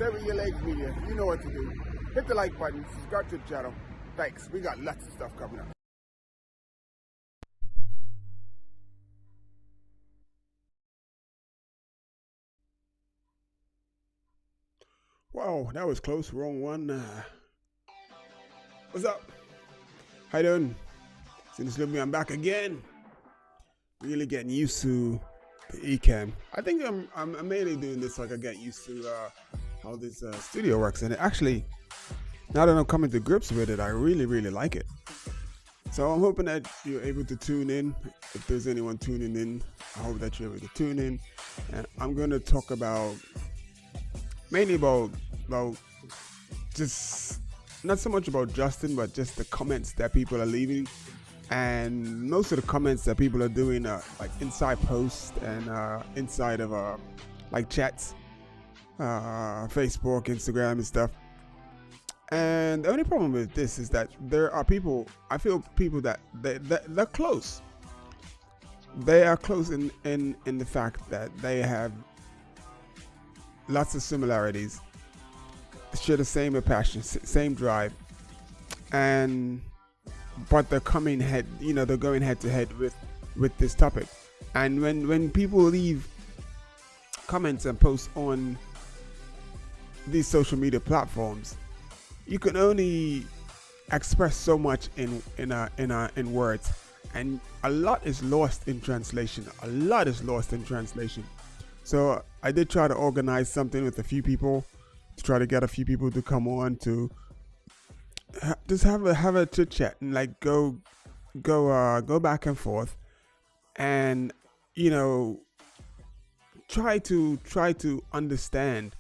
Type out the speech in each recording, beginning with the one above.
Sever Your Legs Media. You know what to do. Hit the like button, subscribe to the channel. Thanks. We got lots of stuff coming up. Wow, that was close. Wrong one. What's up? How you doing? Since Libby, I'm back again. Really getting used to the Ecamm. I think I'm mainly doing this so I can get used to how this studio works. And actually, now that I'm coming to grips with it, I really like it. So I'm hoping that you're able to tune in. If there's anyone tuning in, I hope that you're able to tune in. And I'm going to talk mainly about just not so much about Justin, but just the comments that people are leaving. And most of the comments that people are doing are like inside posts and inside of like chats, Facebook, Instagram and stuff. And the only problem with this is that there are people, I feel people that they're close. They are close in the fact that they have lots of similarities, share the same passion, same drive, but they're coming they're going head to head with this topic. And when people leave comments and posts on these social media platforms, you can only express so much in words, and a lot is lost in translation. So I did try to organize something with a few people to try to get a few people to come on to just have a chit chat and like go back and forth, and try to understand,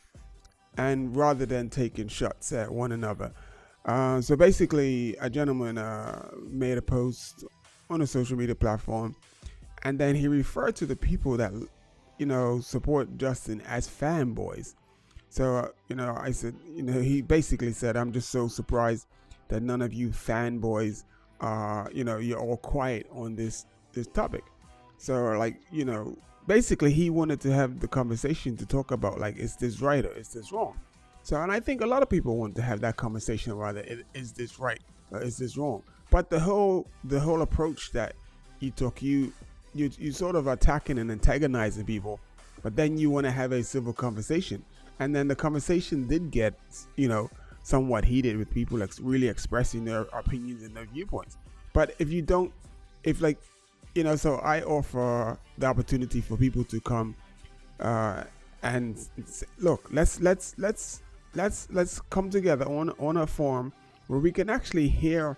and rather than taking shots at one another. So basically, a gentleman made a post on a social media platform, and then he referred to the people that support Justin as fanboys. So I said, he basically said, I'm just so surprised that none of you fanboys you're all quiet on this topic. So basically he wanted to have the conversation to talk about, like, is this right or is this wrong? So, and I think a lot of people want to have that conversation, rather, is this right or is this wrong? But the whole approach that you took, you sort of attacking and antagonizing people, but then you want to have a civil conversation. And then the conversation did get, somewhat heated, with people really expressing their opinions and their viewpoints. But so I offer the opportunity for people to come and say, look, let's come together on a forum where we can actually hear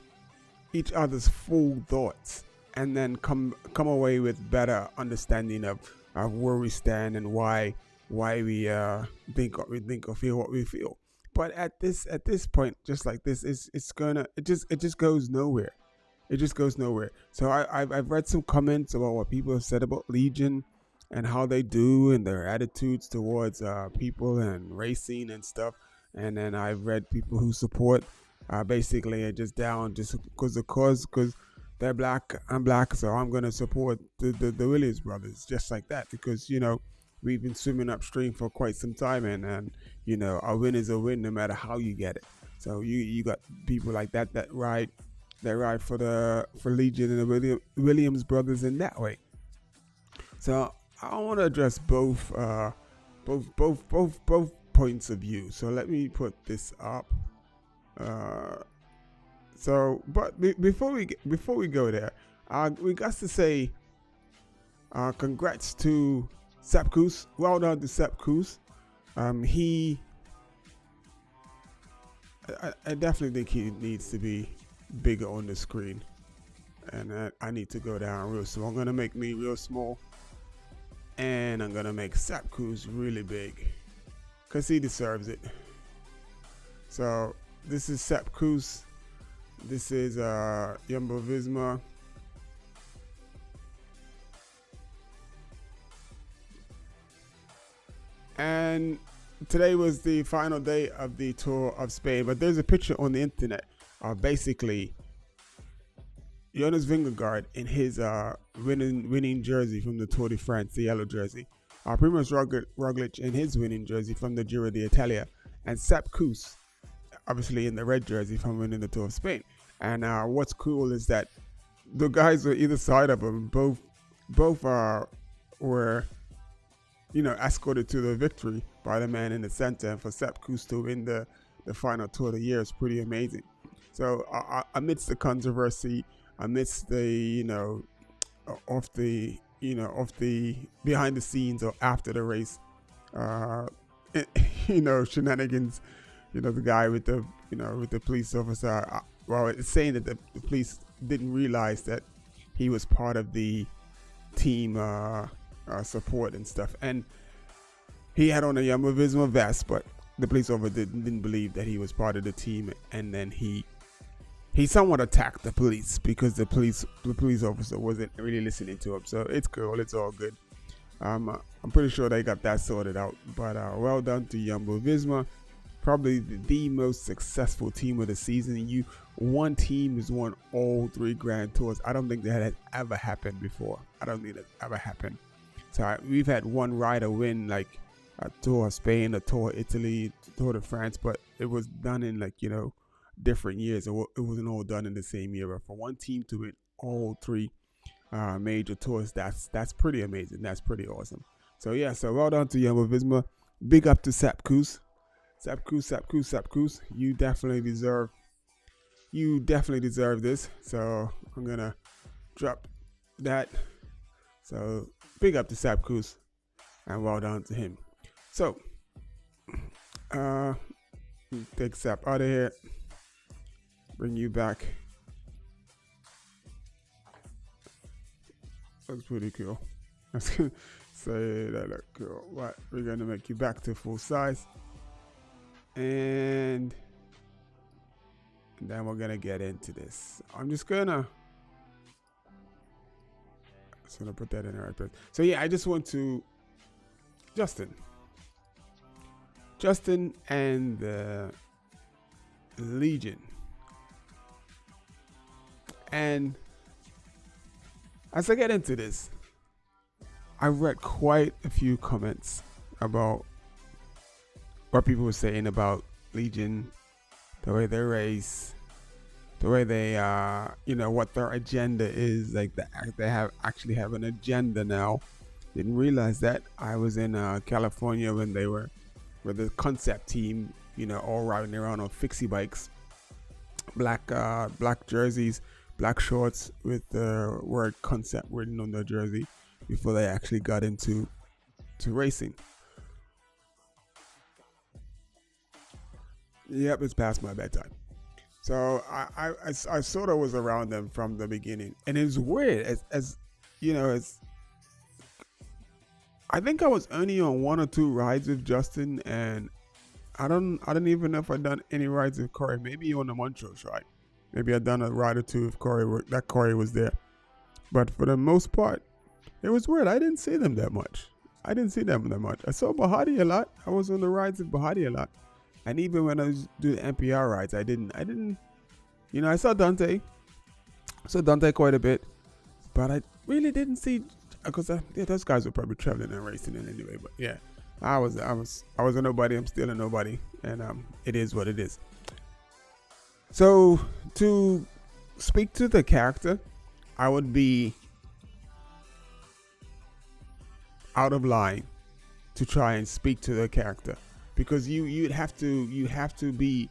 each other's full thoughts, and then come away with better understanding of where we stand and why we think what we think or feel what we feel. But at this point, just like this, it just goes nowhere. It just goes nowhere. So I've read some comments about what people have said about Legion and how they do and their attitudes towards people and racing and stuff. And then I've read people who support basically just down just because they're black, I'm black, so I'm gonna support the Williams brothers, just like that, because we've been swimming upstream for quite some time, and a win is a win no matter how you get it. So you got people like that ride for Legion and the Williams brothers in that way. So I want to address both points of view. So let me put this up. But before we go there, we got to say congrats to Sepp Kuss. Well done to Sepp Kuss. I definitely think he needs to be bigger on the screen, and I need to go down real small. I'm gonna make me real small, and I'm gonna make Sepp Kuss really big, cause he deserves it. So this is Sepp Kuss. This is Jumbo Visma. And today was the final day of the Tour of Spain, but there's a picture on the internet of basically Jonas Vingegaard in his winning jersey from the Tour de France, the yellow jersey. Primož Roglic in his winning jersey from the Giro d'Italia. and Sepp Kuss, obviously in the red jersey from winning the Tour of Spain. And what's cool is that the guys on either side of him, both were escorted to the victory by the man in the center. And for Sepp Kuss to win the final Tour of the Year is pretty amazing. So amidst the controversy, amidst the of the behind the scenes or after the race, shenanigans, the guy with the police officer, it's saying that the police didn't realize that he was part of the team support and stuff, and he had on a Jumbo Visma vest, but the police officer didn't believe that he was part of the team, and then he somewhat attacked the police because the police officer wasn't really listening to him. So it's cool, it's all good. I'm pretty sure they got that sorted out. But well done to Jumbo Visma, probably the most successful team of the season. One team has won all 3 Grand Tours. I don't think that has ever happened before. I don't think that's ever happened. So we've had one rider win like a Tour of Spain, a Tour of Italy, a Tour de France, but it was done in different years. It wasn't all done in the same year. But for one team to win all 3 major tours, that's pretty amazing. That's pretty awesome. So yeah, so well done to Jumbo Visma. Big up to Sepp Kuss. Sepp Kuss. You definitely deserve this. So I'm gonna drop that. So big up to Sepp Kuss and well done to him. So take Sepp out of here. Bring you back. That's pretty cool. I was gonna say that look cool. But we're gonna make you back to full size. And then we're gonna get into this. I'm just gonna put that in the right place. So yeah, I just want to Justin and the Legion. And as I get into this, I read quite a few comments about what people were saying about Legion, the way they race, the way they, what their agenda is. Like they actually have an agenda now. Didn't realize that. I was in California when they were with the concept team, all riding around on fixie bikes, black jerseys, black shorts with the word concept written on their jersey before they actually got into racing. Yep, it's past my bedtime. So I sort of was around them from the beginning, and it's weird as I think I was only on 1 or 2 rides with Justin, and I don't even know if I've done any rides with Corey. Maybe on the Montrose ride. Maybe I've done a ride or 2 with Corey. That Corey was there. But for the most part, it was weird. I didn't see them that much. I saw Bahati a lot. I was on the rides with Bahati a lot. And even when I was doing NPR rides, I didn't, I saw Dante. Quite a bit. But I really didn't see, because those guys were probably traveling and racing in anyway. But yeah, I was a nobody. I'm still a nobody. And it is what it is. So to speak to the character, I would be out of line to try and speak to the character, because you have to be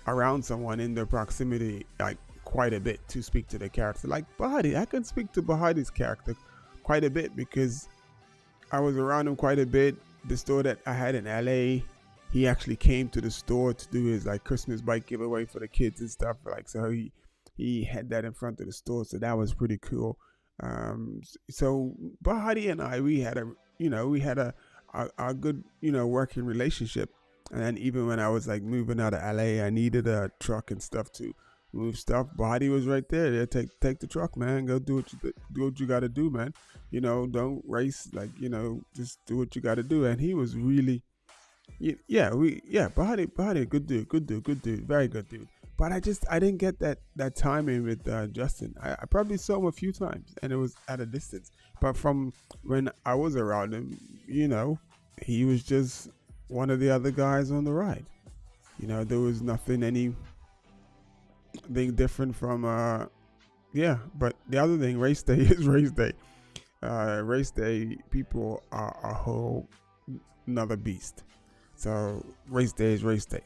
around someone in their proximity like quite a bit to speak to the character. Like Bahati, I can speak to Bahati's character quite a bit because I was around him quite a bit. The store that I had in LA, he actually came to the store to do his like Christmas bike giveaway for the kids and stuff. Like, so he had that in front of the store, so that was pretty cool. So Bahati and I, we had a good, working relationship. And then even when I was like moving out of LA, I needed a truck and stuff to move stuff. Bahati was right there. Yeah, take the truck, man. Go do what you got to do, man. Don't race. Like, just do what you got to do. And he was really, Bahati, good dude, very good dude. But I didn't get that timing with Justin. I probably saw him a few times, and it was at a distance. But from when I was around him, he was just one of the other guys on the ride. There was nothing anything different from yeah. But the other thing, race day is race day. Race day people are a whole another beast. So race day is race day.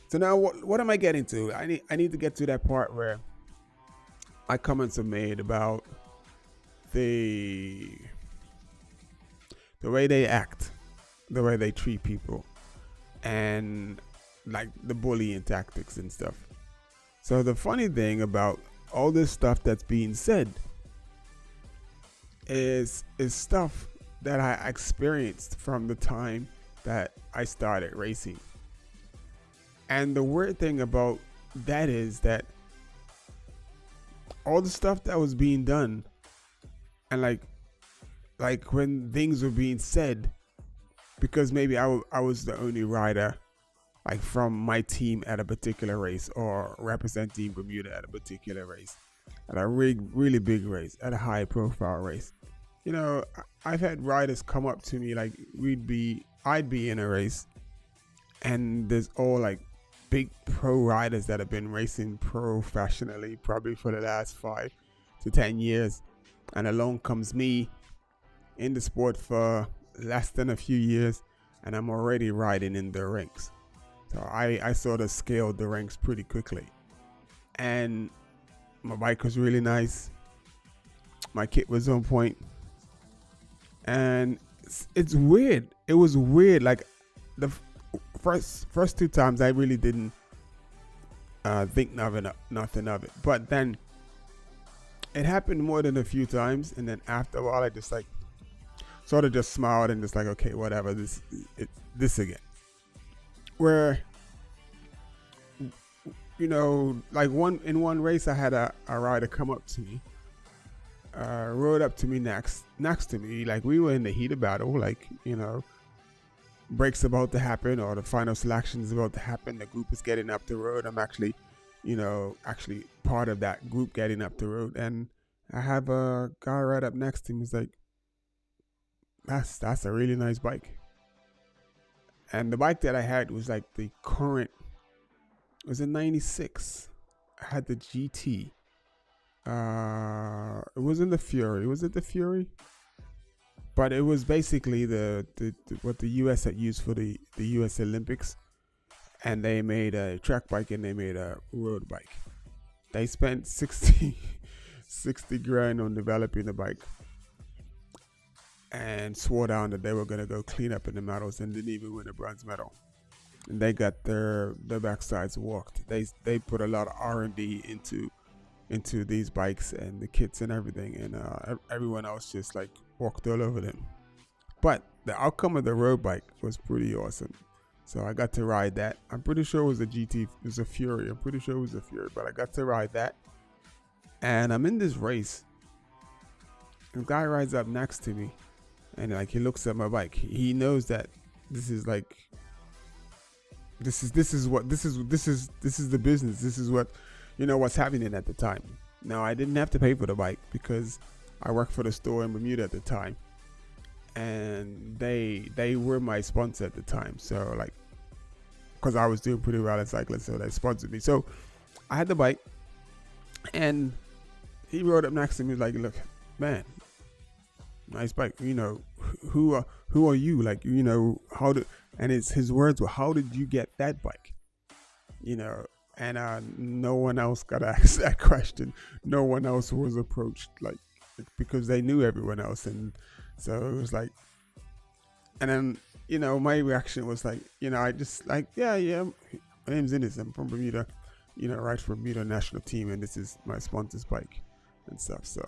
So now what am I getting to? I need to get to that part where my comments are made about the way they act, the way they treat people, and like the bullying tactics and stuff. So the funny thing about all this stuff that's being said is stuff that I experienced from the time that I started racing. And the weird thing about that is that all the stuff that was being done, and like when things were being said, because maybe I was the only rider like from my team at a particular race, or representing Bermuda at a particular race, at a really big race, at a high profile race. I've had riders come up to me, like I'd be in a race, and there's all like big pro riders that have been racing professionally probably for the last 5 to 10 years, and along comes me in the sport for less than a few years, and I'm already riding in the ranks. So I sort of scaled the ranks pretty quickly, and my bike was really nice, my kit was on point, and it's weird. It was weird. Like the first 2 times I really didn't think nothing of it, but then it happened more than a few times, and then after a while I just like sort of just smiled and just like, okay, whatever, this again. Where like in one race I had a rider come up to me, rode up to me next to me, like we were in the heat of battle, like breaks about to happen, or the final selection is about to happen, the group is getting up the road, I'm actually part of that group getting up the road, and I have a guy right up next to me who's like, that's a really nice bike. And the bike that I had was like the current, it was a 96. I had the GT. It wasn't the Fury. Was it the Fury? But it was basically the what the US had used for the US Olympics. And they made a track bike and they made a road bike. They spent 60 grand on developing the bike, and swore down that they were going to go clean up in the medals, and didn't even win a bronze medal. And they got their backsides walked. They put a lot of R&D into these bikes and the kits and everything, and everyone else just like walked all over them. But the outcome of the road bike was pretty awesome. So I got to ride that. I'm pretty sure it was a GT, it was a Fury. I'm pretty sure it was a Fury, but I got to ride that. And I'm in this race, and a guy rides up next to me, and like he looks at my bike. He knows that this is like this is the business. This is what what's happening at the time. Now I didn't have to pay for the bike because I worked for the store in Bermuda at the time, and they were my sponsor at the time. So like, because I was doing pretty well at cycling, so they sponsored me. So I had the bike, and he rode up next to me like, look, man, nice bike. Who are you? Like, how did, and his words were, how did you get that bike? And no one else got asked that question. No one else was approached, like, because they knew everyone else. And so it was like, and then, my reaction was like, I just like, yeah, my name's Innes. I'm from Bermuda, right from Bermuda national team. And this is my sponsor's bike and stuff. So,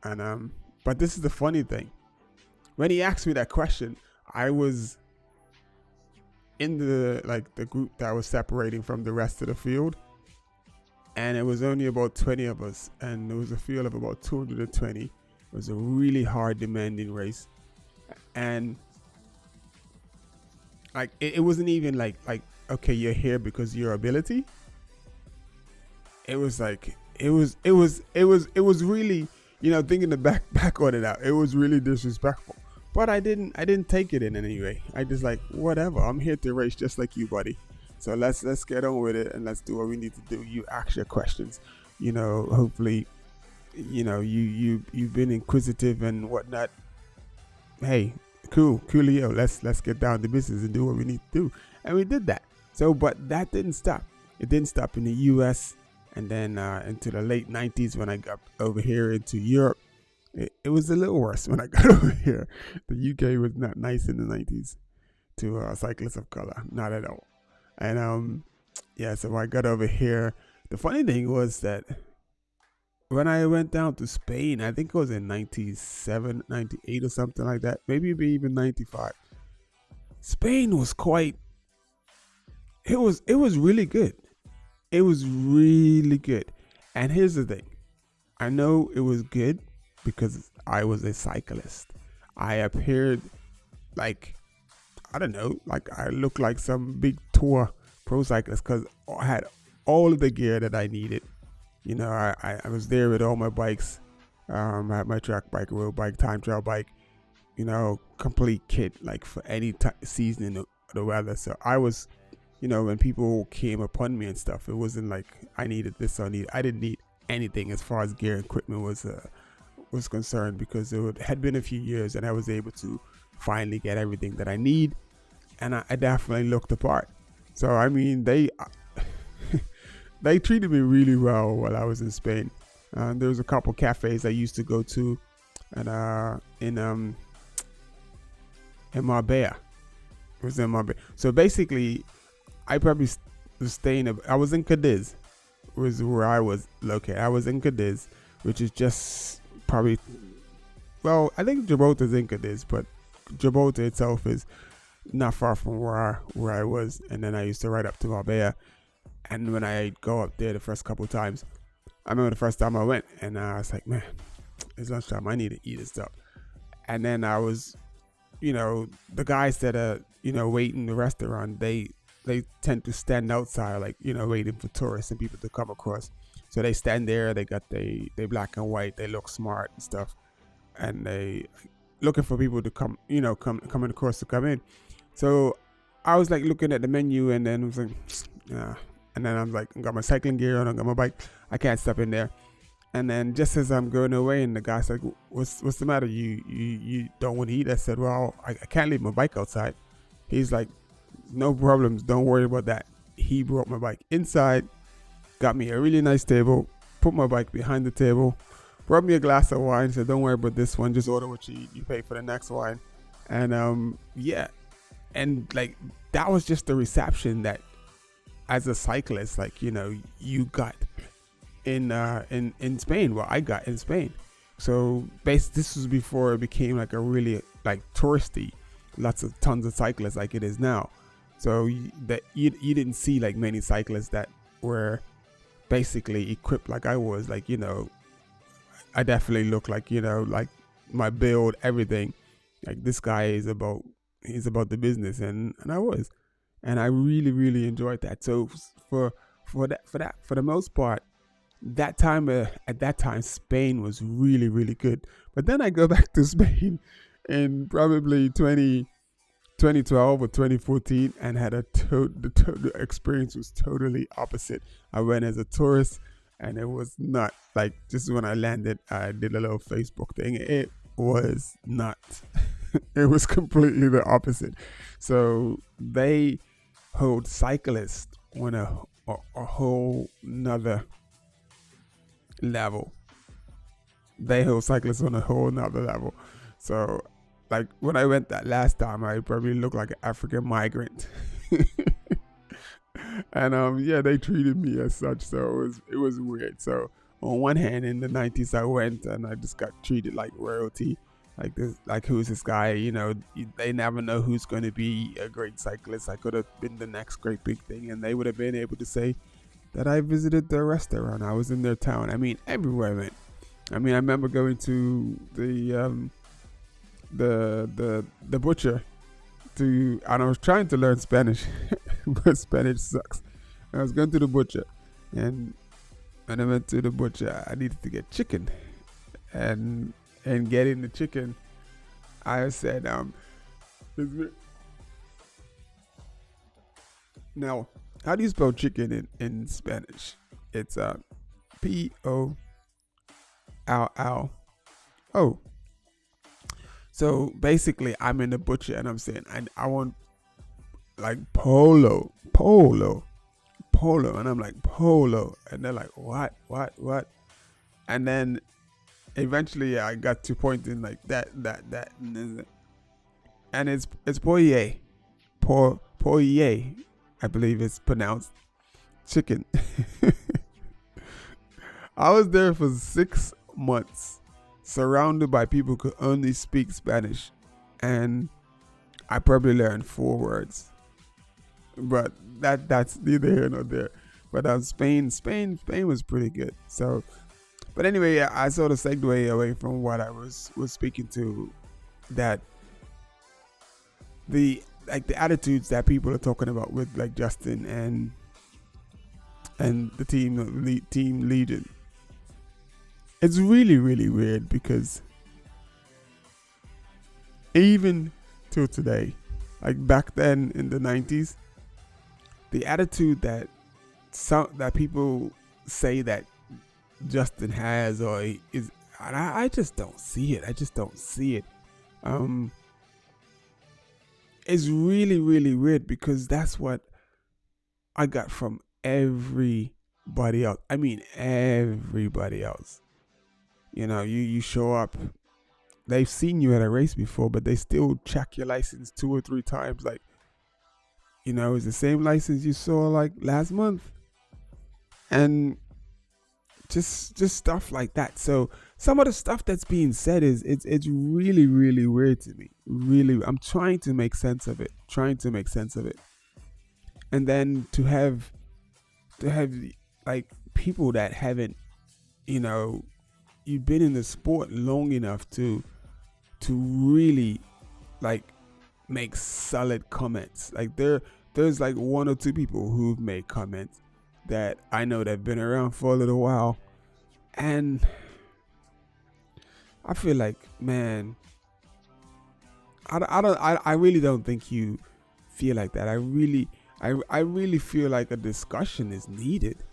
and, but this is the funny thing. When he asked me that question, I was in the group that was separating from the rest of the field, and it was only about 20 of us, and there was a field of about 220. It was a really hard, demanding race, and like it wasn't even like okay, you're here because of your ability. It was like it was really, thinking the back on it out, it was really disrespectful. But I didn't take it in any way. I just like, whatever. I'm here to race just like you, buddy. So let's get on with it and let's do what we need to do. You ask your questions. Hopefully, you've been inquisitive and whatnot. Hey, coolio. Let's get down to business and do what we need to do. And we did that. So, but that didn't stop. It didn't stop in the U.S. And then into the late 90s when I got over here into Europe. It was a little worse when I got over here. The UK was not nice in the 90s to cyclists of color, not at all. And so I got over here. The funny thing was that when I went down to Spain, I think it was in 97, 98 or something like that, maybe even 95. Spain was it was really good. It was really good. And here's the thing. I know it was good because I was a cyclist. I appeared like, I don't know, like I looked like some big tour pro cyclist because I had all of the gear that I needed. I was there with all my bikes. I had my track bike, road bike, time trial bike, complete kit, like for any season in the weather. So I was, when people came upon me and stuff, it wasn't like I needed this or I didn't need anything as far as gear equipment was concerned, because it had been a few years and I was able to finally get everything that I need, and I definitely looked the part. So I mean, they treated me really well while I was in Spain. There was a couple cafes I used to go to, and in Marbella. It was in Marbella. So basically, I probably was staying. I was in Cadiz, was where I was located. I was in Cadiz, which is just probably, well, I think Gibraltar's in Cadiz, but Gibraltar itself is not far from where I was. And then I used to ride up to Marbella. And when I go up there the first couple of times, I remember the first time I went, and I was like, man, it's lunchtime. I need to eat and stuff. And then I was, the guys that are, waiting in the restaurant, they tend to stand outside, like, waiting for tourists and people to come across. So they stand there, they got they black and white, they look smart and stuff. And they looking for people to come, coming across to come in. So I was like looking at the menu, and then I was like, yeah. And then I'm like, I got my cycling gear on, I got my bike, I can't step in there. And then just as I'm going away, and the guy's like, what's the matter? You don't want to eat? I said, well, I can't leave my bike outside. He's like, no problems, don't worry about that. He brought my bike inside, got me a really nice table, put my bike behind the table, brought me a glass of wine, said, don't worry about this one, just order what you pay for the next wine. And and like, that was just the reception that, as a cyclist, like, you got in Spain. Well, I got in Spain. So this was before it became like a really like touristy, tons of cyclists like it is now. So you didn't see like many cyclists that were basically equipped like I was. Like, I definitely look like, like my build, everything. Like, this guy he's about the business, and I was. And I really, really enjoyed that. So for the most part, at that time, Spain was really, really good. But then I go back to Spain in probably 2012 or 2014, and had the experience was totally opposite. I went as a tourist, and it was not like, just when I landed, I did a little Facebook thing. It was not. It was completely the opposite. So they hold cyclists on a whole nother level. They hold cyclists on a whole nother level. So, like, when I went that last time, I probably looked like an African migrant. And they treated me as such. So it was weird. So on one hand, in the 90s, I went and I just got treated like royalty. Like this, like, who's this guy? They never know who's going to be a great cyclist. I could have been the next great big thing, and they would have been able to say that I visited their restaurant. I was in their town. I mean, everywhere I went. I mean, I remember going to the butcher and I was trying to learn Spanish, but Spanish sucks. I was going to the butcher, and when I went to the butcher, I needed to get chicken, and getting the chicken, I said, now, how do you spell chicken in Spanish? It's P-O-L-L-O. So basically, I'm in the butcher and I'm saying, I want like polo. And I'm like, polo. And they're like, what? And then eventually I got to pointing like that. And it's poye. Poye, I believe it's pronounced chicken. I was there for 6 months, surrounded by people who could only speak Spanish, and I probably learned 4 words. But that's neither here nor there. But Spain was pretty good. So, but anyway, I sort of segue away from what I was speaking to, that the attitudes that people are talking about with like Justin and the team Legion. It's really, really weird because even till today, like back then in the 90s, the attitude that people say that Justin has or is, I just don't see it. It's really, really weird because that's what I got from everybody else. I mean, everybody else. You show up, they've seen you at a race before, but they still check your license 2 or 3 times. Like, it's the same license you saw like last month. And just stuff like that. So some of the stuff that's being said it's really, really weird to me. Really, I'm trying to make sense of it. And then to have like people that haven't, you've been in the sport long enough to really like make solid comments. Like there's like 1 or 2 people who've made comments that I know that have been around for a little while, and I feel like, man, I really don't think you feel like that. I really feel like a discussion is needed.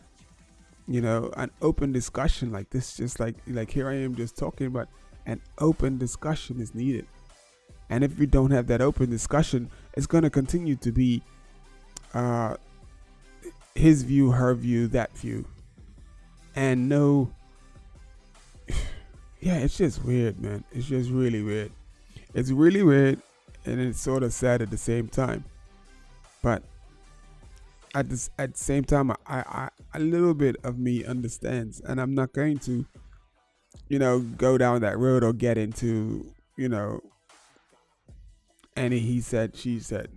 An open discussion like this, just like here I am just talking, but an open discussion is needed. And if we don't have that open discussion, it's going to continue to be his view, her view, that view. And yeah, it's just weird, man. It's just really weird. It's really weird, and it's sort of sad at the same time. But at the same time, I a little bit of me understands, and I'm not going to, go down that road or get into, any he said, she said.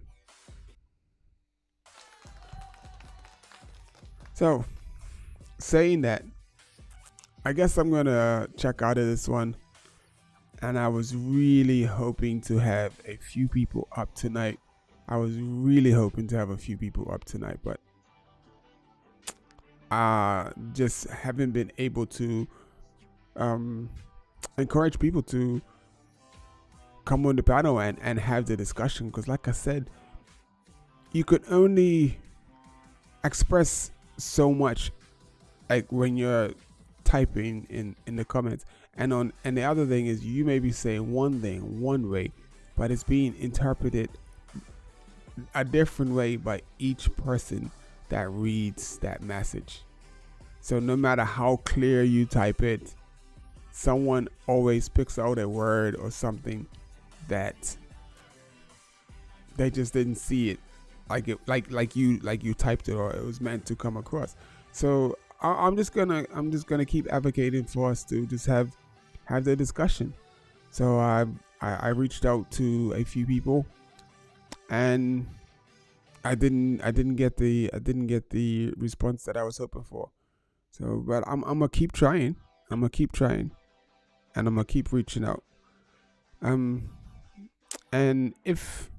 So, saying that, I guess I'm gonna check out of this one. And I was really hoping to have a few people up tonight. But just haven't been able to encourage people to come on the panel and have the discussion. Because like I said, you could only express so much, like when you're typing in the comments, and the other thing is you may be saying one thing one way, but it's being interpreted a different way by each person that reads that message. So no matter how clear you type it, someone always picks out a word or something that they just didn't see it like you typed it, or it was meant to come across. So I'm just gonna keep advocating for us to just have the discussion. So I reached out to a few people, and I didn't get the response that I was hoping for. So, but I'm gonna keep trying. And I'm gonna keep reaching out. And if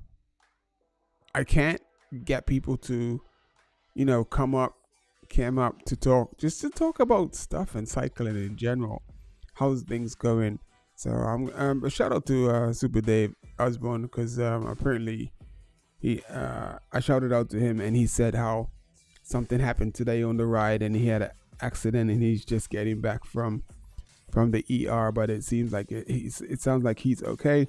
I can't get people to, come up to talk about stuff and cycling in general, how's things going, So a shout out to Super Dave Osborne because apparently I shouted out to him and he said how something happened today on the ride and he had an accident and he's just getting back from the ER, but it seems like it sounds like he's okay.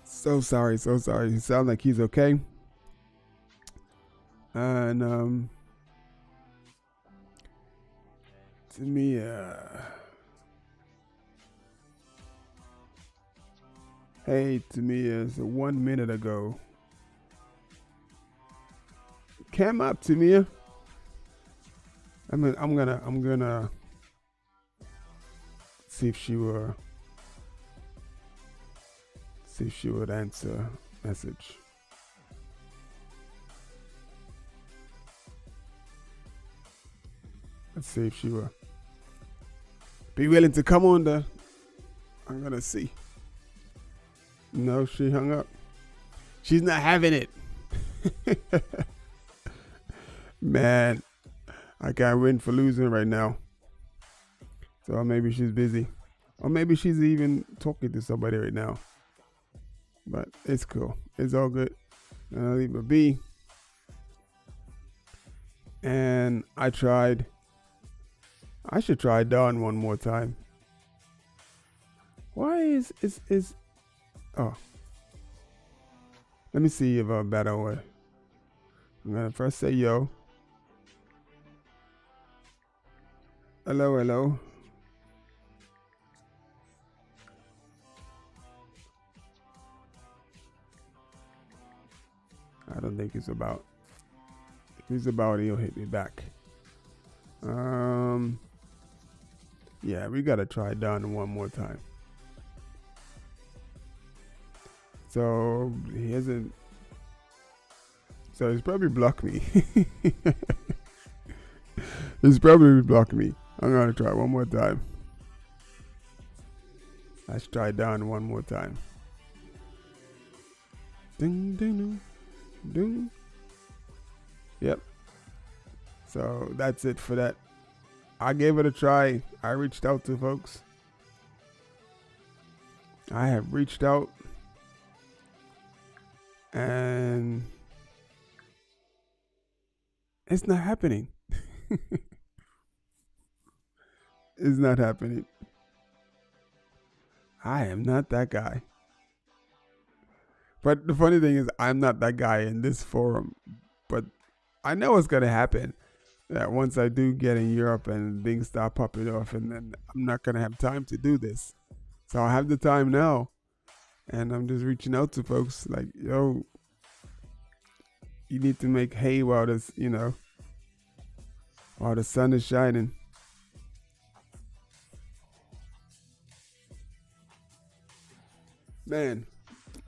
So sorry, so sorry. It sounds like he's okay. And to me, hey, to me, it's 1 minute ago. Came up to me. I'm gonna see if she will see if she would answer message. Let's see if she will be willing to come on the. I'm gonna see. No, she hung up. She's not having it. Man, I can't win for losing right now. So maybe she's busy. Or maybe she's even talking to somebody right now. But it's cool. It's all good. I'll leave it be. And I tried. I should try Dawn one more time. Why is oh. Let me see if a better way. I'm gonna first say yo. Hello, hello. I don't think it's about. If he's about it, he'll hit me back. Yeah, we gotta try Dawn one more time. So he hasn't. So he's probably blocked me. He's probably blocked me. I'm gonna try one more time. Let's try Dawn one more time. Ding ding ding ding. Yep. So that's it for that. I gave it a try. I reached out to folks. I have reached out and it's not happening. It's not happening. I am not that guy. But the funny thing is, I'm not that guy in this forum. But I know what's going to happen. That once I do get in Europe and things start popping off, and then I'm not going to have time to do this. So I have the time now. And I'm just reaching out to folks like, yo, you need to make hay while this, while the sun is shining. Man,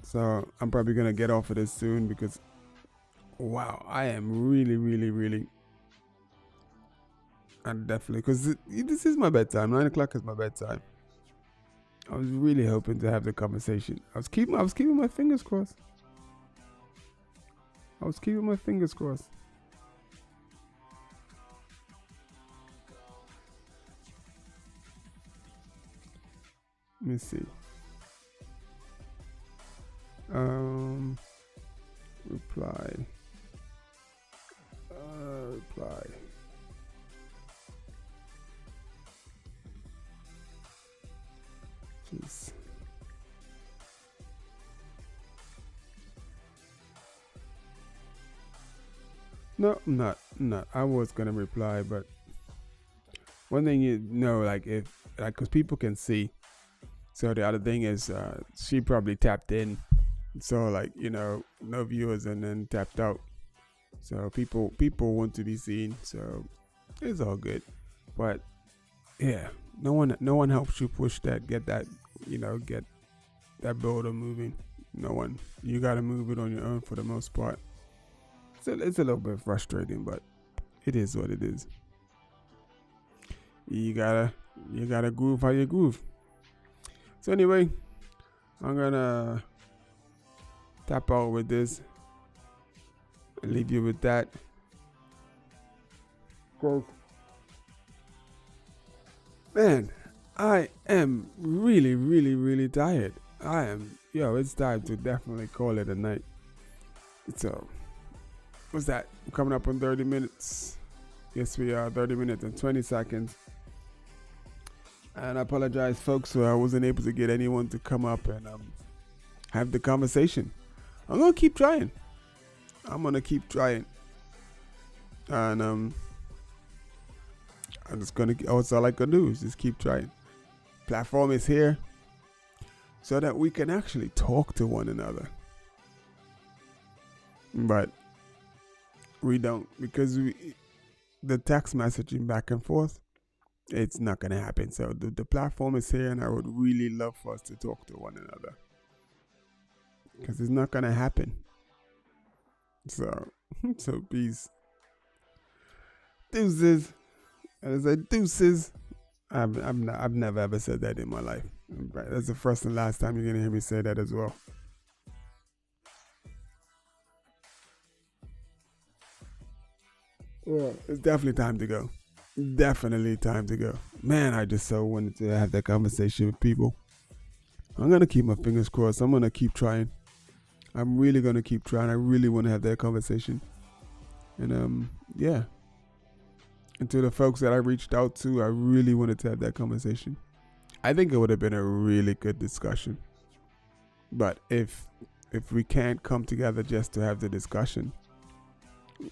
so I'm probably going to get off of this soon because, wow, I am really, really, really, and definitely, because this is my bedtime. 9 o'clock is my bedtime. I was really hoping to have the conversation. I was keeping my fingers crossed. Let me see. Reply. Jeez. No, I'm not. I was gonna reply, but one thing because people can see. So the other thing is, she probably tapped in. So no viewers and then tapped out. So people want to be seen. So it's all good. But yeah, no one helps you push that, get that builder moving. No one. You gotta move it on your own for the most part. So it's a little bit frustrating, but it is what it is. You gotta groove how you groove. So anyway, I'm gonna tap out with this and leave you with that. Cause Man, I am really, really, really tired. It's time to definitely call it a night. So, what's that? We're coming up on 30 minutes. Yes, we are 30 minutes and 20 seconds. And I apologize, folks, so I wasn't able to get anyone to come up and have the conversation. I'm going to keep trying. And I'm just going to, that's all I can do is just keep trying. Platform is here so that we can actually talk to one another. But we don't, because the text messaging back and forth, it's not going to happen. So the platform is here, and I would really love for us to talk to one another, because it's not going to happen. So peace. Deuces. And I said deuces. I've never ever said that in my life. Right? That's the first and last time you're going to hear me say that as well. Well, it's definitely time to go. Definitely time to go. Man, I just so wanted to have that conversation with people. I'm going to keep my fingers crossed. I'm going to keep trying. I'm really going to keep trying. I really want to have that conversation. And, yeah. And to the folks that I reached out to, I really wanted to have that conversation. I think it would have been a really good discussion. But if we can't come together just to have the discussion,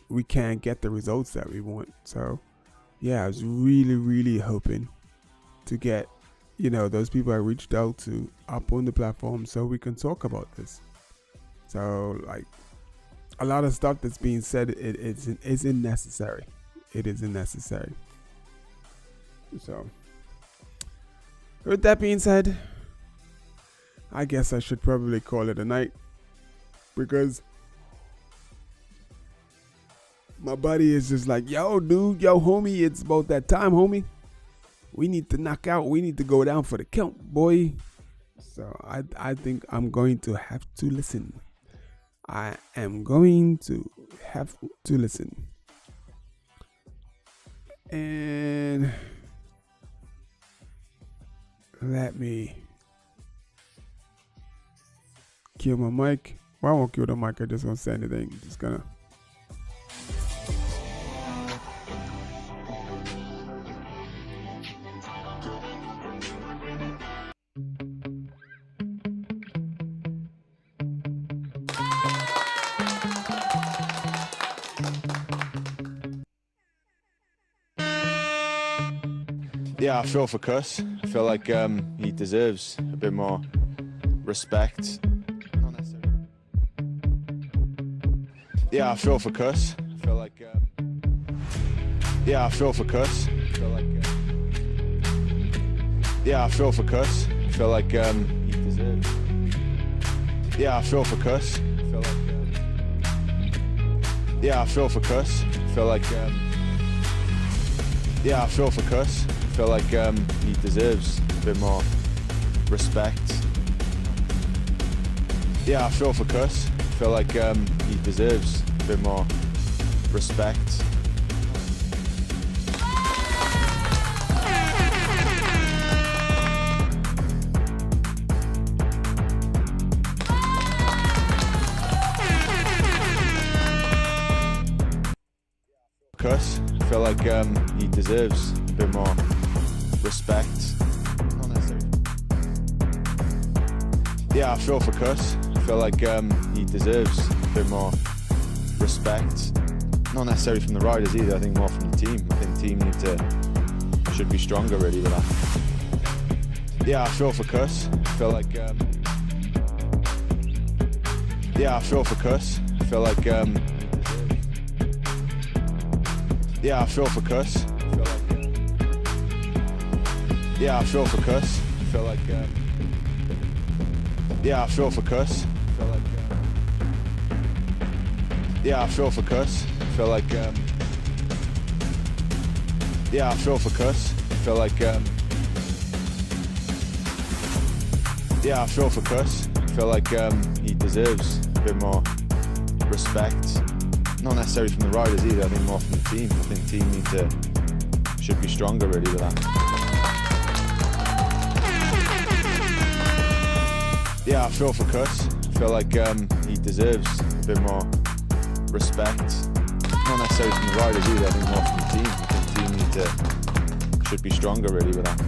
we can't get the results that we want. So, yeah, I was really, really hoping to get, those people I reached out to up on the platform so we can talk about this. So, like, a lot of stuff that's being said, it isn't necessary. It isn't necessary. So, with that being said, I guess I should probably call it a night, because my body is just like, yo, dude, yo, homie, it's about that time, homie. We need to knock out. We need to go down for the count, boy. So I think I'm going to have to listen. I am going to have to listen. And let me kill my mic. Well, I won't kill the mic. I just won't say anything. I'm just gonna. Yeah, I feel for Kuss. I feel like he deserves a bit more respect. Not necessarily. Yeah, I feel for Kuss. I feel like. Yeah, I feel for Kuss. I feel like. Yeah, I feel for Kuss. I feel like he deserves. Yeah, I feel for Kuss. I feel like. Yeah, I feel for Kuss. I feel like. Yeah, I feel for Kuss. I feel like he deserves a bit more respect. Yeah, I feel for Kuss. I feel like he deserves a bit more respect. Kuss. I feel like he deserves a bit more respect. Not necessarily. Yeah, I feel for Kuss. I feel like he deserves a bit more respect. Not necessarily from the riders either. I think more from the team. I think the team should be stronger really with that. Yeah, I feel for Kuss. I feel like. Yeah, I feel for Kuss. I feel like. Yeah, I feel for Kuss. I feel like. Yeah, I feel for Kuss. I feel like. Yeah, I feel for Kuss. I feel like. Yeah, I feel for Kuss. I feel like. Yeah, I feel for Kuss. I feel like. Yeah, I feel for Kuss. I feel like he deserves a bit more respect. Not necessarily from the riders either. I think more from the team. I think the team should be stronger really with that. Yeah, I feel for Kuss. I feel like he deserves a bit more respect. Not necessarily from the riders either, I think more from the team. I think the team should be stronger really with that.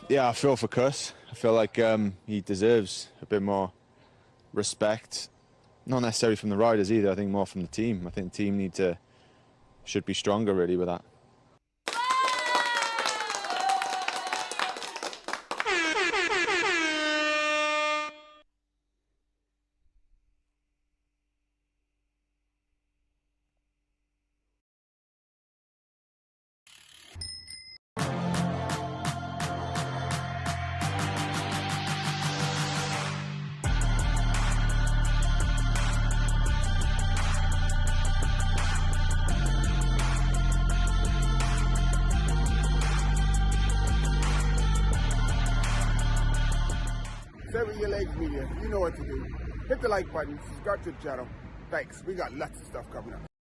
Yeah, I feel for Kuss. I feel like he deserves a bit more respect. Not necessarily from the riders either, I think more from the team. I think the team should be stronger really with that. Sever your legs media. You know what to do. Hit the like button, subscribe to the channel. Thanks. We got lots of stuff coming up.